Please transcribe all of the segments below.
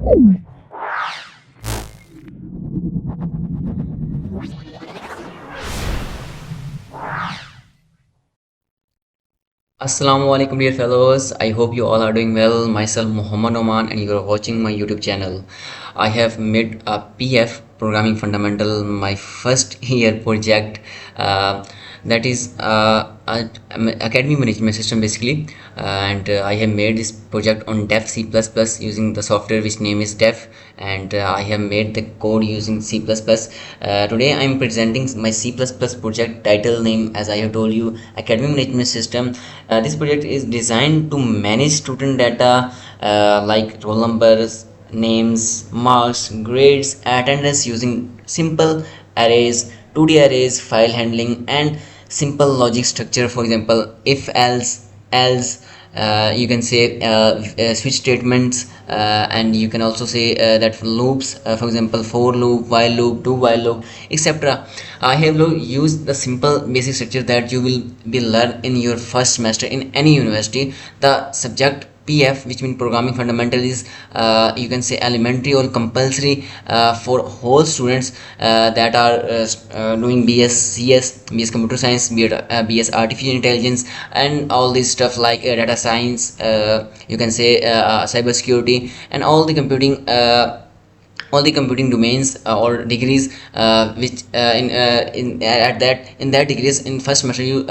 Assalamu alaikum dear fellows. I hope you all are doing well. Myself Muhammad Oman and you are watching my YouTube channel. I have made a PF Programming Fundamental my first year project. That is Academy Management System basically, and I have made this project on Def C++ using the software which name is Def, and I have made the code using C++. Today I am presenting my C++ project title name, as I have told you, Academy Management System. This project is designed to manage student data like roll numbers, names, marks, grades, attendance using simple arrays, 2D arrays, file handling, and simple logic structure. For example, if else, you can say switch statements, and you can also say that loops, for example, for loop, while loop, do while loop, etc. I have used the simple basic structure that you will be learn in your first semester in any university. The subject PF, which means programming fundamental, is you can say elementary or compulsory for whole students that are doing BS CS, BS computer science, BS artificial intelligence, and all this stuff like data science, you can say cyber security, and all the computing domains or degrees which in at that in that degrees in first semester you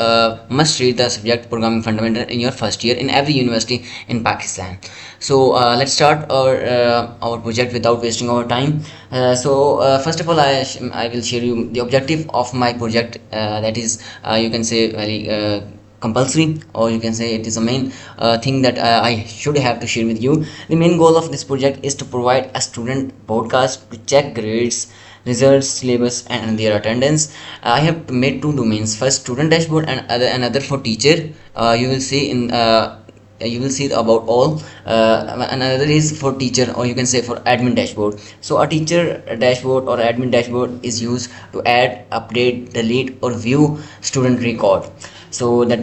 must read the subject programming fundamental in your first year in every university in Pakistan. So let's start our project without wasting our time. First of all, I will share you the objective of my project, that is you can say very compulsory, or you can say it is a main thing that I should have to share with you. The main goal of this project is to provide a student podcast to check grades, results, syllabus, and their attendance. I have made two domains: first student dashboard and another for teacher. You will see about all. Another is for teacher, or you can say for admin dashboard. So a teacher dashboard or admin dashboard is used to add, update, delete, or view student record. So the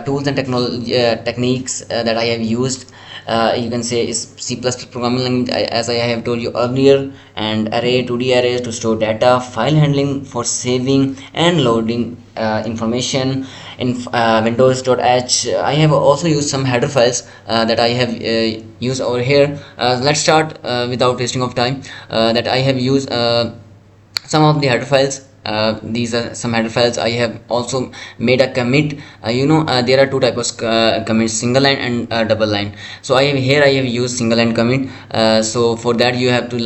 tools and technology techniques that I have used, you can say, is C++ programming language, as I have told you earlier, and array, 2D arrays to store data, file handling for saving and loading information in windows.h. I have also used some header files that I have used over here. Let's start without wasting of time. That I have used some of the header files. These are some header files. I have also made a commit. There are two types of commits: single line and double line. So I have used single line commit. So for that you have to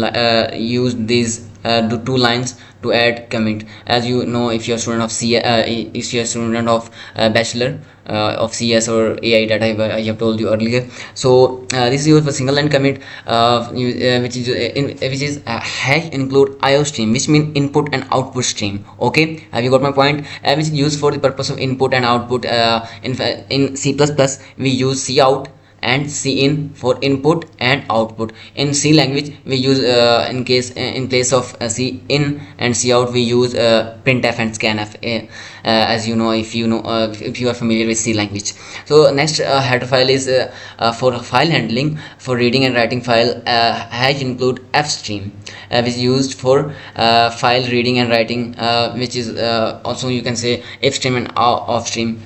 use these two lines to add commit. As you know, if you're a student of if you're a student of bachelor of CS or AI, that I have told you earlier. So this is used for single line commit, which is hash include IO stream, which mean input and output stream. Okay, have you got my point? Which is used for the purpose of input and output. In C++ we use cout and cin for input and output. In C language we use in place of cin and cout we use printf and scanf, as you know, if you are familiar with C language. So next header file is for file handling, for reading and writing file, hash include fstream, which is used for file reading and writing, which is also you can say fstream and offstream,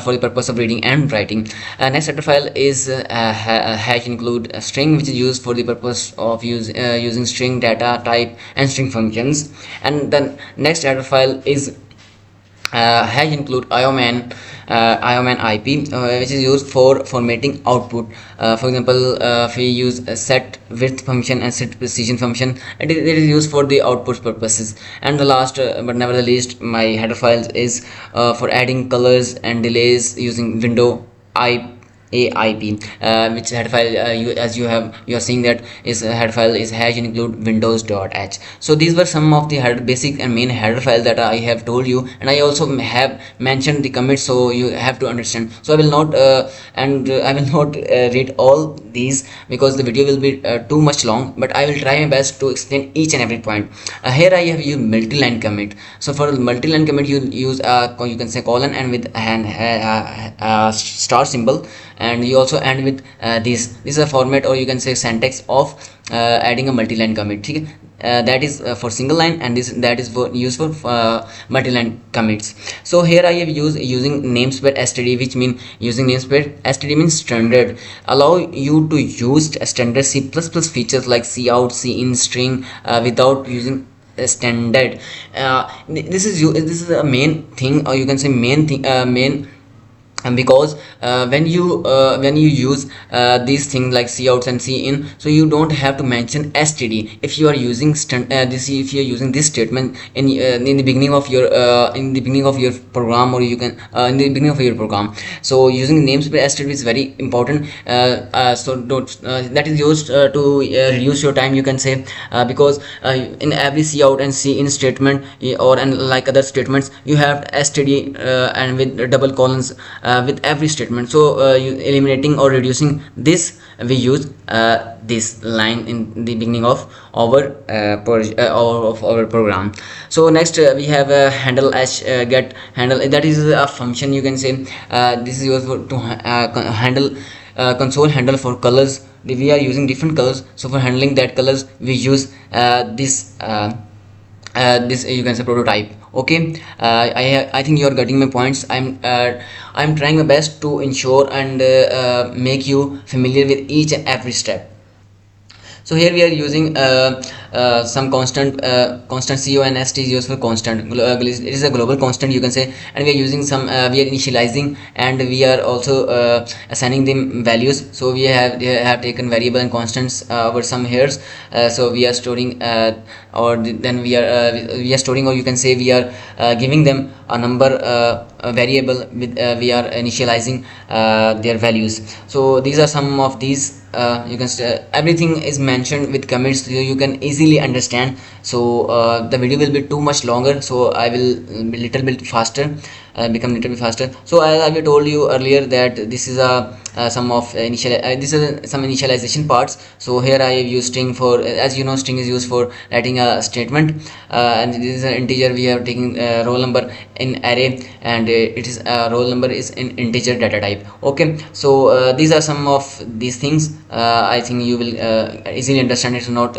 for the purpose of reading and writing. Next header file is hash include a string, which is used for the purpose of using string data type and string functions. And then next header file is hash include ioman IP, which is used for formatting output. For example, if we use a set width function and set precision function, it is used for the output purposes. And the last but never the least, my header files is for adding colors and delays using window I AIP, which head file you are seeing that is header file is hash include windows.h. So these were some of the basic and main header files that I have told you, and I also have mentioned the commits, so you have to understand. So I will not read all these because the video will be too much long, but I will try my best to explain each and every point. Here I have used multi-line commit. So for multi-line commit you use you can say colon and with an star symbol, and you also end with this is a format, or you can say syntax of adding a multi-line commit. ठीक है, that is for single line, and this that is for used for multi-line commits. So here I have using namespace std, which mean using namespace std means standard, allow you to use standard C++ features like cout, cin, string without using standard. This is a main thing, or you can say main thing, main, and because when you use these things like couts and cin, so you don't have to mention std if you are using this, if you are using this statement in the beginning of your program, or you can in the beginning of your program. So using namespace std is very important. So don't that is used to reduce your time, you can say, because in every cout and cin statement, or and like other statements, you have std and with double colons with every statement. So you eliminating or reducing this, we use this line in the beginning of our of our program. So next we have a handle h get handle, that is a function, you can say. This is used for to handle console handle for colors. We are using different colors, so for handling that colors we use this you can say prototype. Okay, I think you are getting my points. I'm trying my best to ensure and make you familiar with each and every step. So here we are using some constant const is used for constant. It is a global constant, you can say, and we are using some we are initializing, and we are also assigning them values. So we have taken variable and constants over some hairs. So we are storing then we are storing, or you can say we are giving them a number, a variable with we are initializing their values. So these are some of these, you can say everything is mentioned with commits, so you can easily understand. So the video will be too much longer, so I will be little bit faster, become little bit faster. So as I told you earlier that this is a some of initial this is some initialization parts. So here I have used string for, as you know, string is used for writing a statement, and this is an integer. We are taking roll number in array, and it is roll number is in integer data type. Okay, so these are some of these things. I think you will easily understand. It's not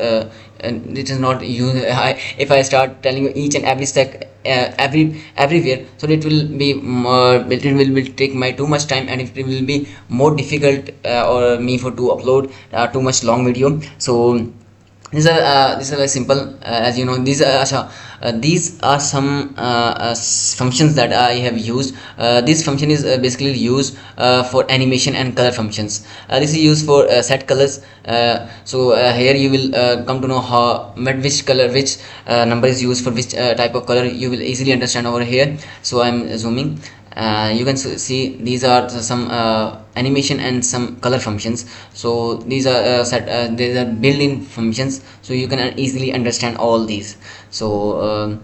it is not you if I start telling you each and every step everywhere, so it will be it will take my too much time, and it will be more difficult or me for to upload too much long video. So these are very simple, as you know. These are some functions that I have used. This function is basically used for animation and color functions. This is used for set colors. So here you will come to know how which color, which number is used for which type of color. You will easily understand over here. So I'm zooming. You can see these are some animation and some color functions. So these are these are built-in functions, so you can easily understand all these. So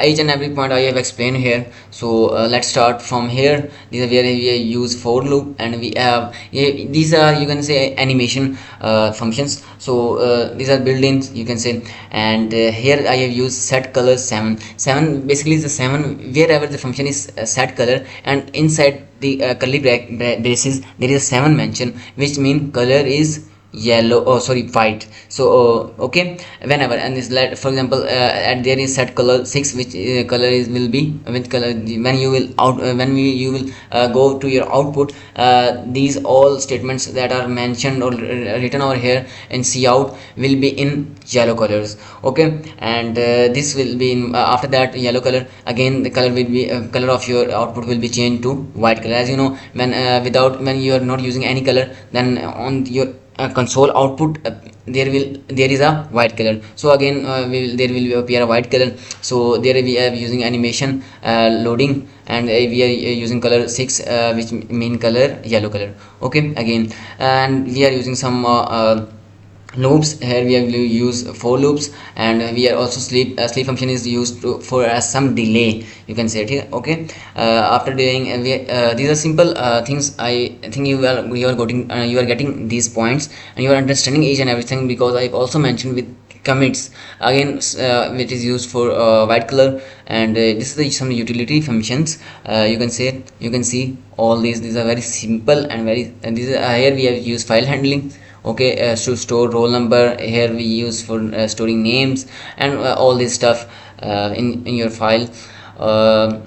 each and every point I have explained here. So let's start from here. These are where we use for loop, and we have these are, you can say, animation functions. So these are built-ins, you can say. And here I have used set color 7 basically is the 7 wherever the function is set color, and inside the curly braces there is 7 mentioned, which mean color is yellow, oh sorry, white. So okay, whenever, and this let for example and there is set color 6, which color is will be with color when you will you will go to your output. These all statements that are mentioned or written over here in cout will be in yellow colors. Okay, and this will be in after that yellow color, again the color will be color of your output will be changed to white color. As you know, when when you are not using any color, then on your console output there is a white color. So again there will appear a white color. So there we are using animation loading, and we are using color 6, which mean color yellow color. Okay, again, and we are using some loops. Here we have use for loops, and we are also sleep function is used to, for some delay, you can say it. Okay, after doing these are simple things. I think you are getting these points, and you are understanding each and everything, because I've also mentioned with commits again, which is used for white color. And this is some utility functions. You can see all these are very simple and very, and these are, here we have used file handling. Okay, to store roll number. Here we use for storing names and all this stuff in your file. uh,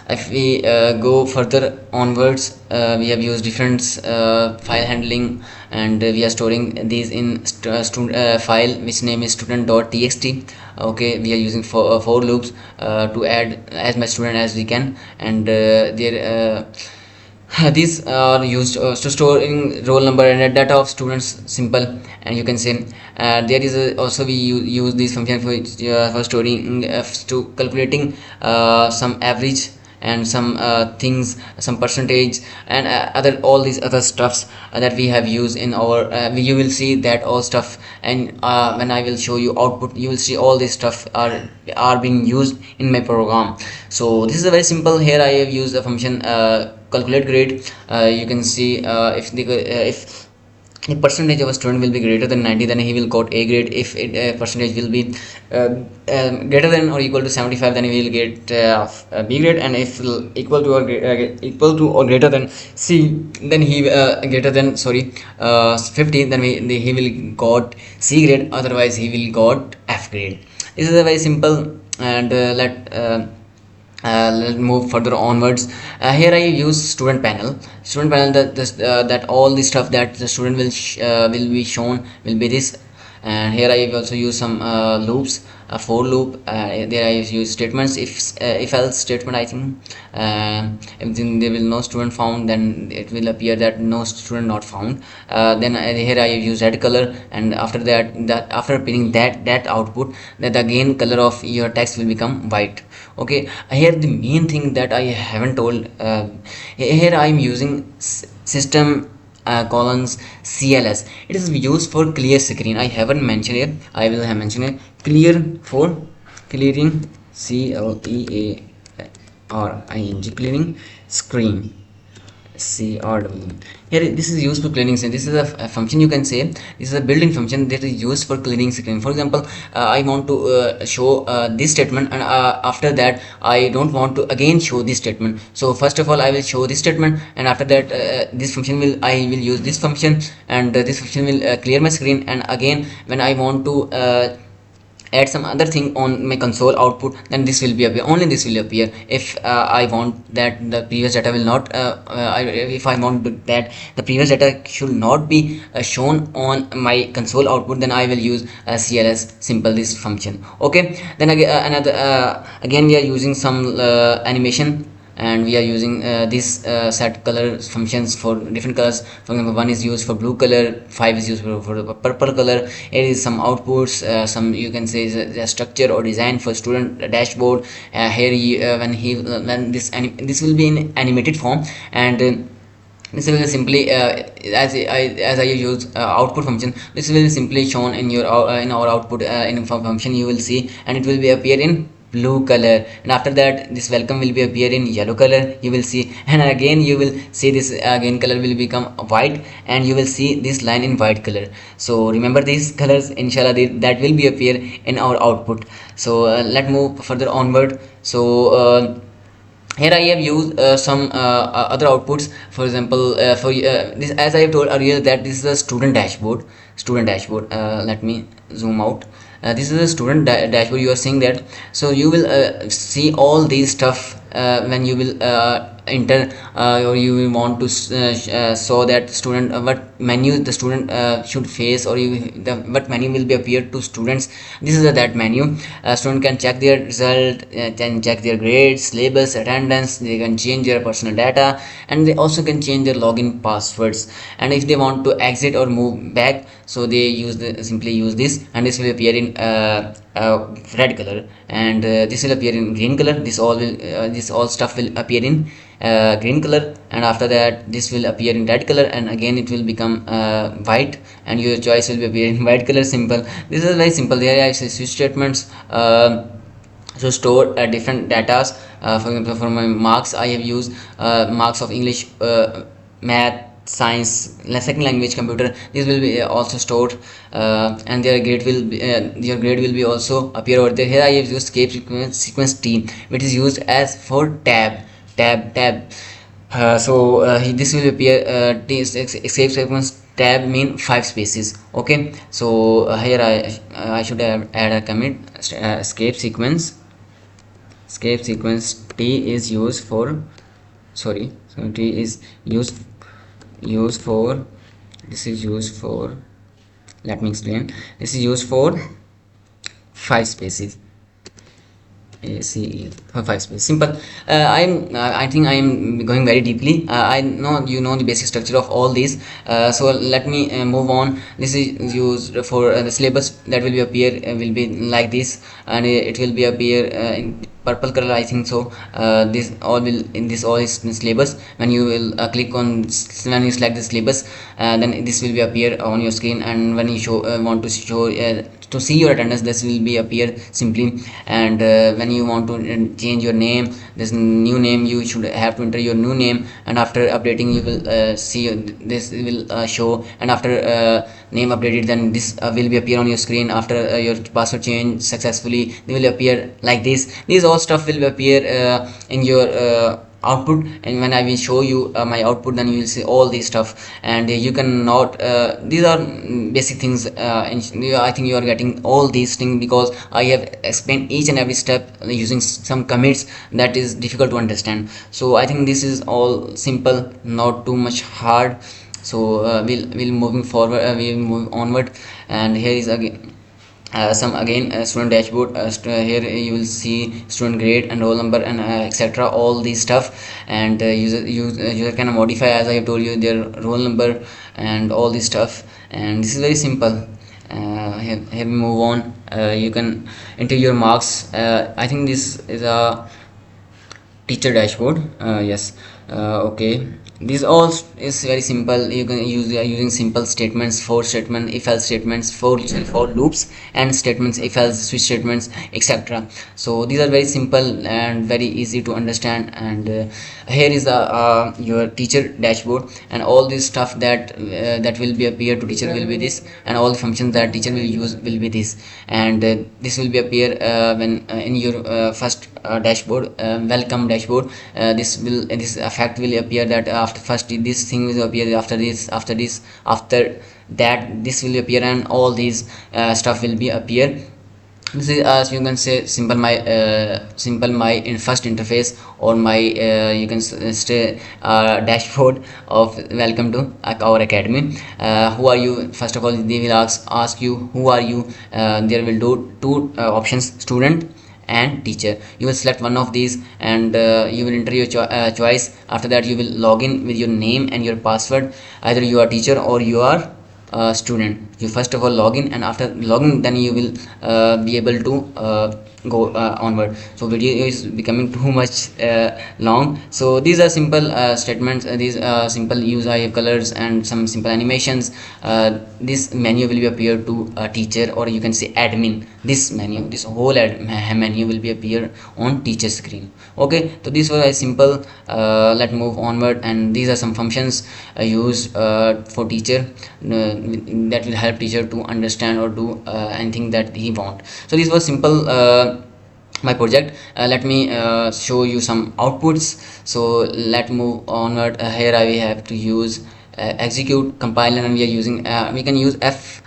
if we go further onwards, we have used different file handling, and we are storing these in file which name is student.txt. Okay, we are using for loops to add as much student as we can. And there these are used to storing roll number and data of students, simple. And you can say there is also we use this function for storing to calculating some average and some things, some percentage, and other all these other stuffs that we have used in our you will see that all stuff. And when I will show you output, you will see all this stuff are being used in my program. So this is a very simple. Here I have used a function calculate grade. You can see if the percentage of a student will be greater than 90, then he will got A grade. If percentage will be greater than or equal to 75, then he will get B grade. And if equal to or greater than C, then he greater than 50, then he will got C grade. Otherwise he will got F grade. This is a very simple. And let's move further onwards. Here I use student panel. That all the stuff that the student will be shown will be this. And here I also use some loops, a for loop. There I use statements, if else statement, I think. If then there will no student found, then it will appear that no student not found. Then here I use red color. And after that after appearing that output, that again color of your text will become white. Okay, here the main thing that I haven't told, here I am using system colons CLS. It is used for clear screen. I haven't mentioned it. I will have mentioned it. Clear for clearing, CLEARING, clearing screen. Here this is used for clearing screen. This is a function, you can say this is a built-in function that is used for clearing screen. For example, I want to show this statement, and after that I don't want to again show this statement. So first of all I will show this statement, and after that this function I will use this function, and this function will clear my screen. And again when I want to add some other thing on my console output, then this will be appear, only this will appear. If I want that the previous data will not if I want that the previous data should not be shown on my console output, then I will use CLS, simple, this function. Okay, then again we are using some animation, and we are using this set color functions for different colors. For example, 1 is used for blue color, 5 is used for the purple color. It is some outputs, some you can say the structure or design for student dashboard. Here when this will be in animated form. And this will simply as I use output function, this will simply shown in your in our output in function, you will see, and it will be appear in blue color. And after that this welcome will be appear in yellow color, you will see. And again you will see this again color will become white, and you will see this line in white color. So remember these colors, inshallah that will be appear in our output. So let's move further onward. So here I have used some other outputs. For example, for this, as I have told earlier, that this is a student dashboard. Let me zoom out. This is a student dashboard, you are seeing that. So you will see all these stuff when you will enter or you will want to show that student what menu the student should face, or what menu will be appear to students. This is that menu. Student can check their result, can check their grades, syllabus, attendance. They can change their personal data, and they also can change their login passwords. And if they want to exit or move back, so they simply use this, and this will appear in red color, and this will appear in green color. This all stuff will appear in green color, and after that this will appear in red color, and again it will become white, and your choice will be appear in white color. Simple. This is very simple. There I say switch statements to store different datas. For example, for my marks I have used marks of English, math, science, second language computer, this will be also stored, and your grade will be also appear over there. Here I have used escape sequence T, which is used as for tab. This will appear, escape sequence tab mean 5 spaces. Okay, so here I should have add a commit, escape sequence T is used for, sorry, so T is used for, this is used for, let me explain, this is used for 5 spaces. ACE for 5 space. Simple. I think I am going very deeply. I know you know the basic structure of all these. So let me move on. This is used for the syllabus that will be appear, will be like this, and it will be appear in purple color, I think so. This all will, in this all is syllabus. When you will click on, when you select the syllabus, then this will be appear on your screen, and when you show want to show to see your attendance, this will be appear simply. And when you want to change your name, this new name, you should have to enter your new name, and after updating you will see this will show. And after name updated, then this will be appear on your screen. After your password change successfully, they will appear like this. These all stuff will appear in your output, and when I will show you my output, then you will see all these stuff. And you can not these are basic things, and I think you are getting all these things because I have explained each and every step using some commits that is difficult to understand. So I think this is all simple, not too much hard. So we'll moving forward, we'll move onward. And here is again some again student dashboard. Here you will see student grade and roll number and etc, all these stuff. And user can modify, as I have told you, their roll number and all this stuff. And this is very simple. Here we move on. You can enter your marks. I think this is a teacher dashboard. Yes. Okay, this all is very simple. You can use, using simple statements, for statement, if else statements, for loops, and statements, if else, switch statements, etc. So these are very simple and very easy to understand. And here is your teacher dashboard, and all this stuff that will be appear to teacher will be this, and all the functions that teacher will use will be this. And this will be appear when in your first dashboard, welcome dashboard. This effect will appear that after first this thing will appear, after after that this will appear, and all these stuff will be appear. This is, as you can say, simple my in first interface, or my you can say dashboard of welcome to our academy. Who are you? First of all, they will ask you who are you. There will do two options, student and teacher. You will select one of these, and you will enter your choice. After that, you will log in with your name and your password. Either you are teacher or you are student. You first of all log in, and after logging, then you will be able to go onward. So video is becoming too much long. So these are simple statements. These simple use I have colors and some simple animations. This menu will be appear to a teacher, or you can say admin. This menu, this whole menu will be appear on teacher screen. Okay, so this was a simple. Let's move onward. And these are some functions used for teacher, that will help teacher to understand or do anything that he want. So this was simple my project. Let me show you some outputs. So let move onward. Here I have to use execute, compile, and we are using we can use F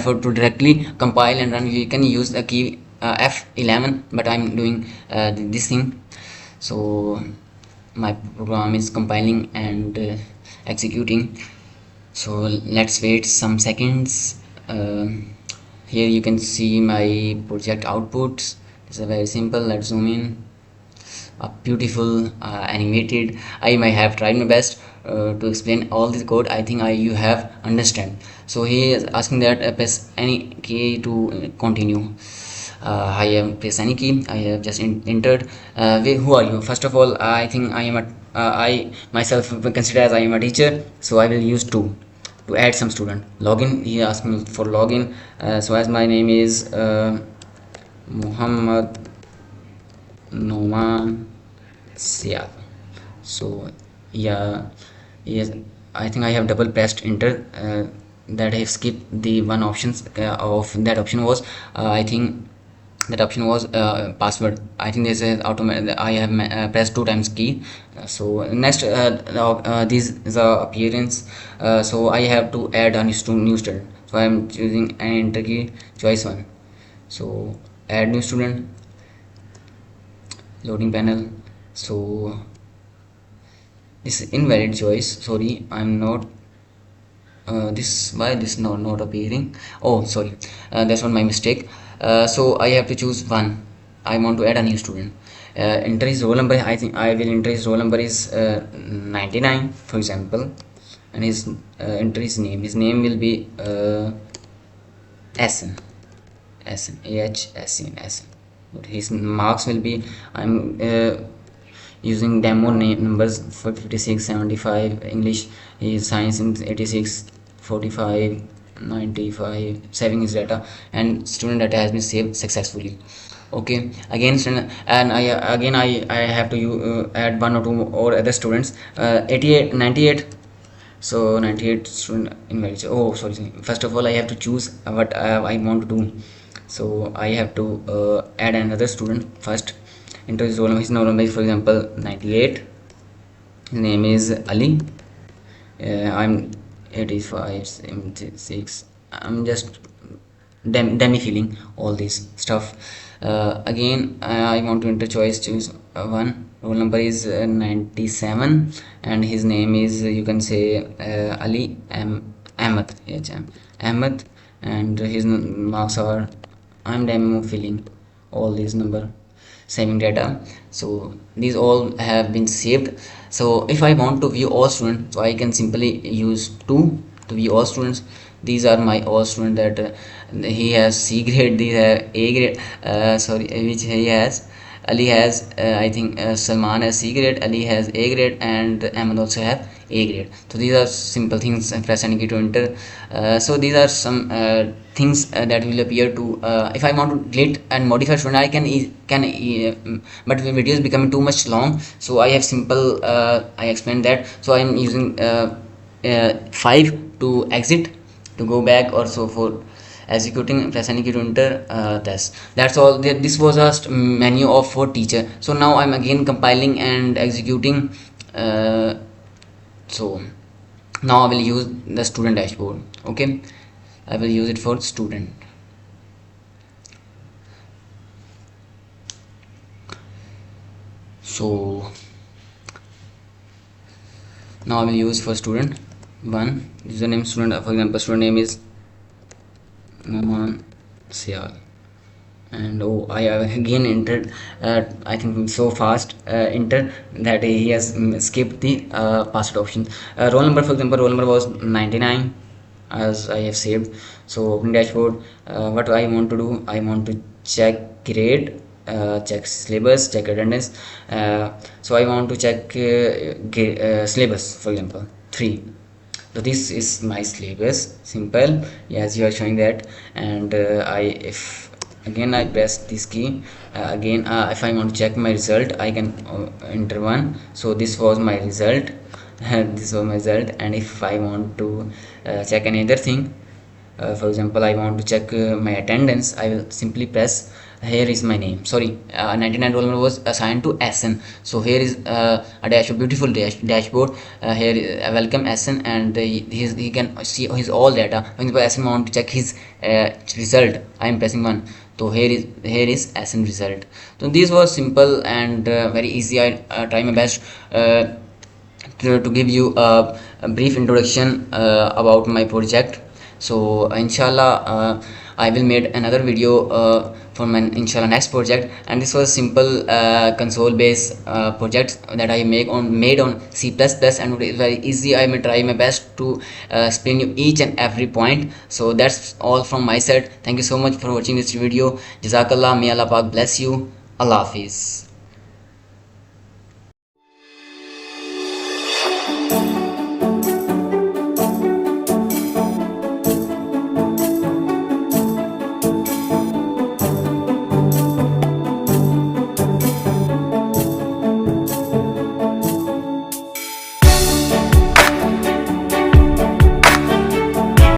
for to directly compile and run. You can use the key F11, but I'm doing this thing. So my program is compiling and executing. So let's wait some seconds. Here you can see my project outputs. It's a very simple. Let's zoom in. A beautiful animated. I might have tried my best to explain all this code. I think you have understand. So he is asking that press any key to continue. I have pressed any key. I have just entered. Who are you? First of all, I think I am a I myself consider as I am a teacher, so I will use to add some student. Login. He asked me for login. So as my name is Muhammad Noman Sial. So yeah, yes, I think I have double pressed enter, that I have skipped the one options of that option was I think that option was password. I think this is automatic. I have pressed 2 times key. So next, this is the appearance. So I have to add a new student. So I am choosing an enter key, choice 1. So add new student, loading panel. So this is invalid choice. Sorry, I'm not. This why this not appearing. Oh, sorry, that's not my mistake. So I have to choose one. I want to add a new student. Enter his roll number. I think I will enter his roll number is 99, for example, and his enter his name. His name will be SN. SN AHSN. But his marks will be, I'm using demo name numbers for 56, 75 English. His science in 86, 45, 95, saving his data, and student data has been saved successfully. Okay, again and I have to add one or two or other students. 88, 98. So 98 student invalid. Oh, sorry. First of all, I have to choose what I want to do. So I have to add another student first. Enter his roll number. His roll number is, for example, 98. His name is Ali. I'm 85, 76. I'm just demi filling all this stuff. Again, I want to enter choice, choose one. Roll number is 97, and his name is, you can say, Ali Ahmed. Ahmed, and his marks are, I'm demo filling all these number, saving data. So these all have been saved. So if I want to view all students, so I can simply use 2 to view all students. These are my all students that he has C grade, these have A grade, sorry, which he has. Ali has I think Salman has C grade, Ali has A grade, and Ahmed also have A grade. So these are simple things. Press any key to enter. So these are some things that will appear to, if I want to delete and modify student, I but the video is becoming too much long, so I have simple I explained that. So I am using 5 to exit, to go back, or so for executing, press any key to enter. That's all. This was a menu of for teacher. So now I'm again compiling and executing. So now I will use the student dashboard. Okay, I will use it for student. So now I will use for student 1 username student. For example, student name is Maman Sial, and oh, I have again entered, I think so fast enter that he has skipped the password option. Roll number, for example, roll number was 99, as I have saved. So open dashboard. What I want to do, I want to check grade, check syllabus, check attendance. So I want to check syllabus, for example 3. So this is my syllabus, simple, as you are showing that. And if again I press this key, again if I want to check my result, I can enter 1. So this was my result. This was my result. And if I want to check another thing, for example, I want to check my attendance, I will simply press, here is my name, sorry, 99 roll number was assigned to SN. So here is a beautiful dashboard. Here welcome SN, and he can see his all data. For example, SN want to check his result, I am pressing 1. So here is SN result. So this was simple and very easy. I try my best to give you a brief introduction about my project. So inshallah, I will make another video for my inshallah next project. And this was simple console based project that I made on C++, and it is very easy. I may try my best to explain you each and every point. So that's all from my side. Thank you so much for watching this video. Jazakallah. May Allah Pak bless you. Allah Hafiz.